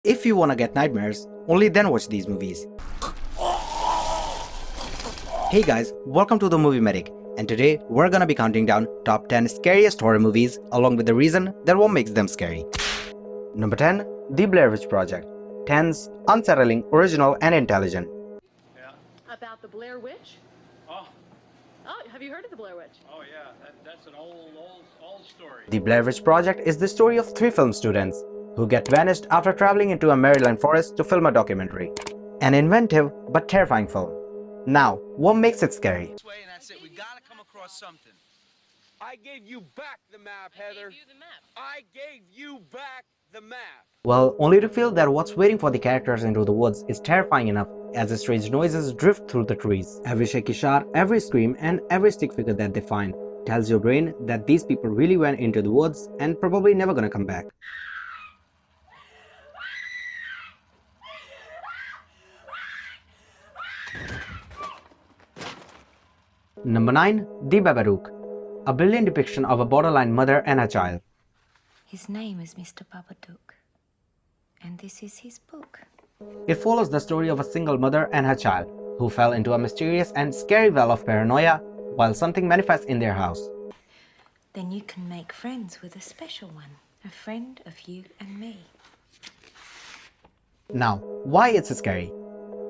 If you wanna get nightmares, only then watch these movies. Hey guys, welcome to the Movie Medic, and today we're gonna be counting down top 10 scariest horror movies along with the reason that what makes them scary. Number 10, The Blair Witch Project. Tense, unsettling, original and intelligent. Yeah. About the Blair Witch? Oh, Have you heard of the Blair Witch? oh yeah. That's an old story. The Blair Witch Project is the story of three film students who get vanished after traveling into a Maryland forest to film a documentary. An inventive but terrifying film. Now, what makes it scary? This way, and that's it. We gotta come across something. I gave you back the map, Heather. I gave you back the map. Well, only to feel that what's waiting for the characters into the woods is terrifying enough as the strange noises drift through the trees. Every shaky shot, every scream, and every stick figure that they find tells your brain that these people really went into the woods and probably never gonna come back. Number 9. The Babadook. A brilliant depiction of a borderline mother and a child. His name is Mr. Babadook, and this is his book. It follows the story of a single mother and her child who fell into a mysterious and scary well of paranoia while something manifests in their house. Then you can make friends with a special one, a friend of you and me. Now, why it's scary?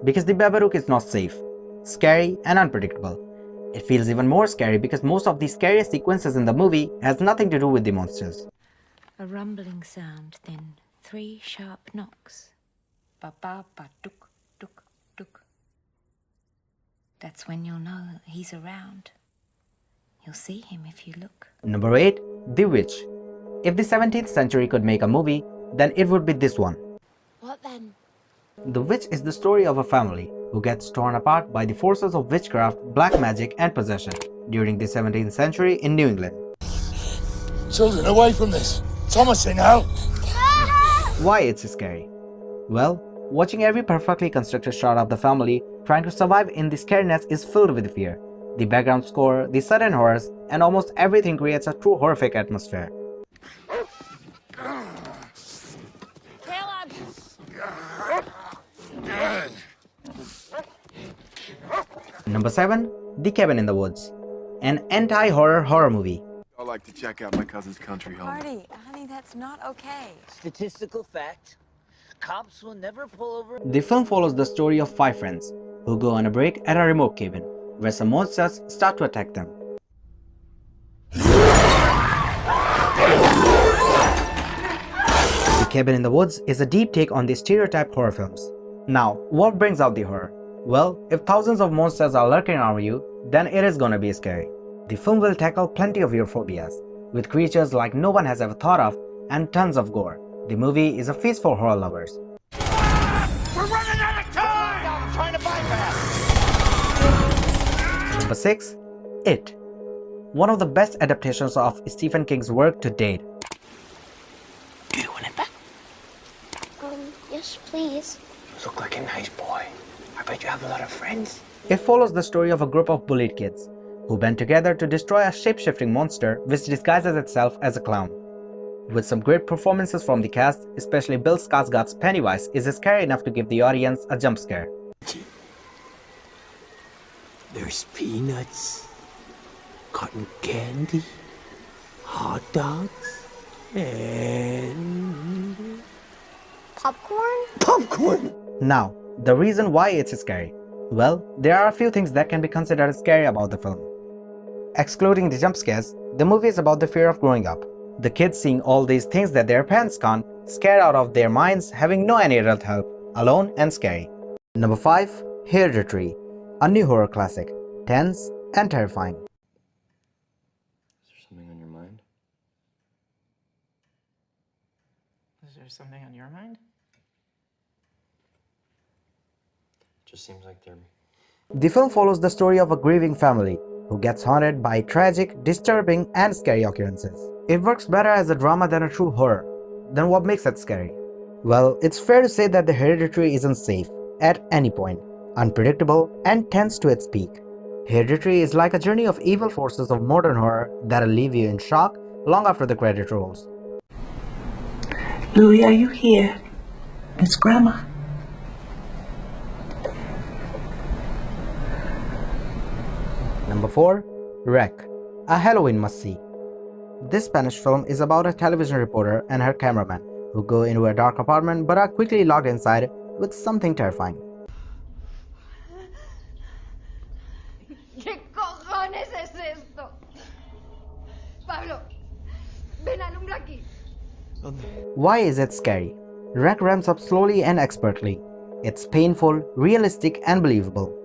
Because the Babadook is not safe, scary and unpredictable. It feels even more scary because most of the scariest sequences in the movie has nothing to do with the monsters. A rumbling sound, then 3 sharp knocks. Ba-ba-ba-dook, dook, dook. That's when you'll know he's around. You'll see him if you look. Number 8. The Witch. If the 17th century could make a movie, then it would be this one. What then? The Witch is the story of a family who gets torn apart by the forces of witchcraft, black magic and possession during the 17th century in New England. Children, away from this! Thomas in hell! Why it's scary? Well, watching every perfectly constructed shot of the family trying to survive in the scariness is filled with fear. The background score, the sudden horrors, and almost everything creates a true horrific atmosphere. Number 7. The Cabin in the Woods. An anti-horror horror movie. I like to check out my cousin's country home. Marty, honey, that's not okay. Statistical fact. Cops will never pull over. The film follows the story of 5 friends who go on a break at a remote cabin where some monsters start to attack them. The Cabin in the Woods is a deep take on the stereotype horror films. Now, what brings out the horror? Well, if thousands of monsters are lurking around you, then it is gonna be scary. The film will tackle plenty of your phobias, with creatures like no one has ever thought of and tons of gore. The movie is a feast for horror lovers. We're running out of time! I'm trying to bypass. Number 6. It. One of the best adaptations of Stephen King's work to date. Do you want it back? Yes, please. You look like a nice boy. I bet you have a lot of friends. It follows the story of a group of bullied kids who band together to destroy a shape-shifting monster which disguises itself as a clown. With some great performances from the cast, especially Bill Skarsgård's Pennywise is scary enough to give the audience a jump scare. There's peanuts, cotton candy, hot dogs, and Popcorn? popcorn. Now, the reason why it's scary. Well, there are a few things that can be considered scary about the film. Excluding the jump scares, the movie is about the fear of growing up. The kids seeing all these things that their parents can't, scared out of their minds, having no any adult help, alone and scary. Number 5. Hereditary. A new horror classic. Tense and terrifying. Is there something on your mind? Is there something on your mind? It just seems like they're... The film follows the story of a grieving family who gets haunted by tragic, disturbing and scary occurrences. It works better as a drama than a true horror. Then what makes it scary? Well, it's fair to say that the Hereditary isn't safe at any point, unpredictable and tense to its peak. Hereditary is like a journey of evil forces of modern horror that'll leave you in shock long after the credit rolls. Louis, are you here? It's Grandma. Number 4. Wreck, a Halloween must-see. This Spanish film is about a television reporter and her cameraman who go into a dark apartment but are quickly locked inside with something terrifying. ¿Qué cojones es esto? Pablo, ven, alumbra aquí. Why is it scary? Wreck ramps up slowly and expertly. It's painful, realistic and believable.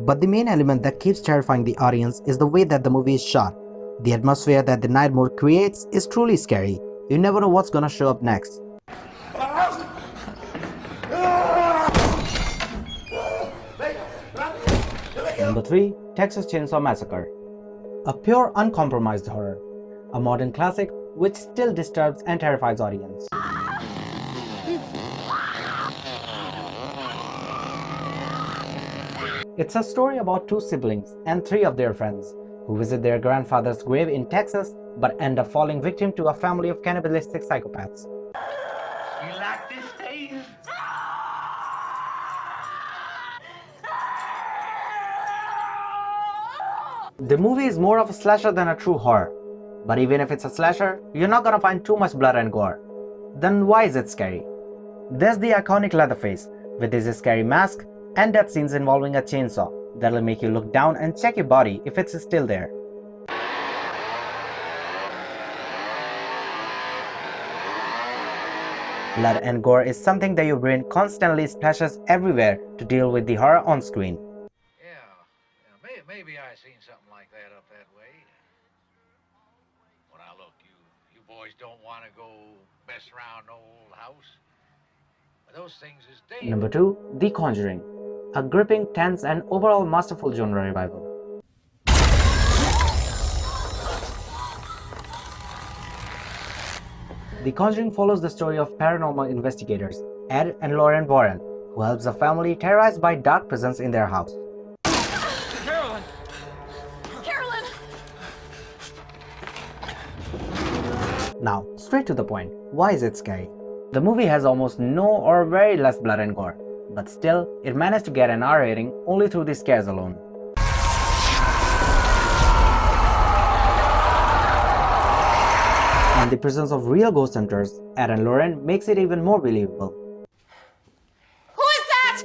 But the main element that keeps terrifying the audience is the way that the movie is shot. The atmosphere that the night mode creates is truly scary. You never know what's gonna show up next. Number 3. Texas Chainsaw Massacre. A pure uncompromised horror. A modern classic which still disturbs and terrifies audience. It's a story about 2 siblings and 3 of their friends who visit their grandfather's grave in Texas but end up falling victim to a family of cannibalistic psychopaths. You like this, Dave? The movie is more of a slasher than a true horror. But even if it's a slasher, you're not gonna find too much blood and gore. Then why is it scary? There's the iconic Leatherface with his scary mask and death scenes involving a chainsaw that'll make you look down and check your body if it's still there. Blood and gore is something that your brain constantly splashes everywhere to deal with the horror on screen. Yeah, maybe I seen something like that up that way. Well, now look, you boys don't want to go mess around no old house. But those things is dangerous. Number 2. The Conjuring. A gripping, tense and overall masterful genre revival. The Conjuring follows the story of paranormal investigators Ed and Lauren Warren, who helps a family terrorized by dark presence in their house. Carolyn! Carolyn! Now, straight to the point, why is it scary? The movie has almost no or very less blood and gore, but still, it managed to get an R rating only through the scares alone. And the presence of real ghost hunters, Ed and Lauren, makes it even more believable. Who is that?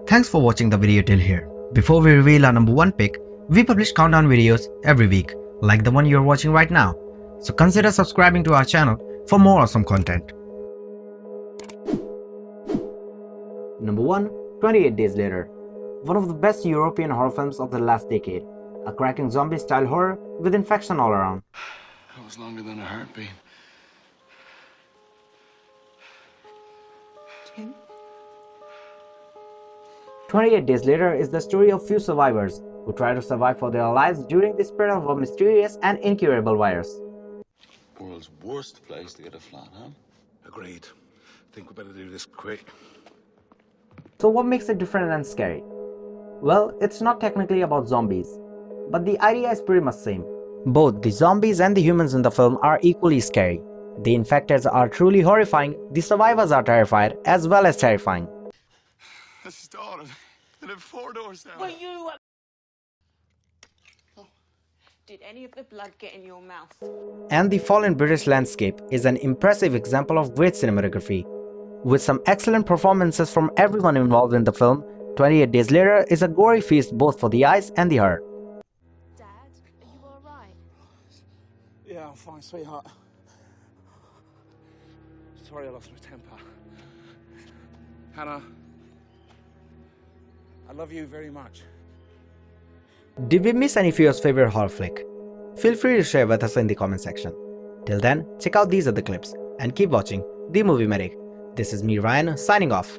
Thanks for watching the video till here. Before we reveal our number 1 pick, we publish countdown videos every week, like the one you're watching right now. So consider subscribing to our channel for more awesome content. Number 1. 28 Days Later. One of the best European horror films of the last decade. A cracking zombie-style horror with infection all around. That was longer than a heartbeat. Jim? 28 Days Later is the story of few survivors who try to survive for their lives during the spread of a mysterious and incurable virus. World's worst place to get a flat, huh? Agreed. Think we better do this quick. So what makes it different and scary? Well, it's not technically about zombies, but the idea is pretty much same. Both the zombies and the humans in the film are equally scary. The infected are truly horrifying, the survivors are terrified as well as terrifying. I started. I live 4 doors down. Were you... Did any of the blood get in your mouth? And the fallen British landscape is an impressive example of great cinematography. With some excellent performances from everyone involved in the film, 28 Days Later is a gory feast both for the eyes and the heart. Dad, are you alright? Yeah, I'm fine, sweetheart. Sorry I lost my temper. Hannah, I love you very much. Did we miss any of your favorite horror flick? Feel free to share with us in the comment section. Till then, check out these other clips and keep watching The Movie Medic. This is me, Ryan, signing off.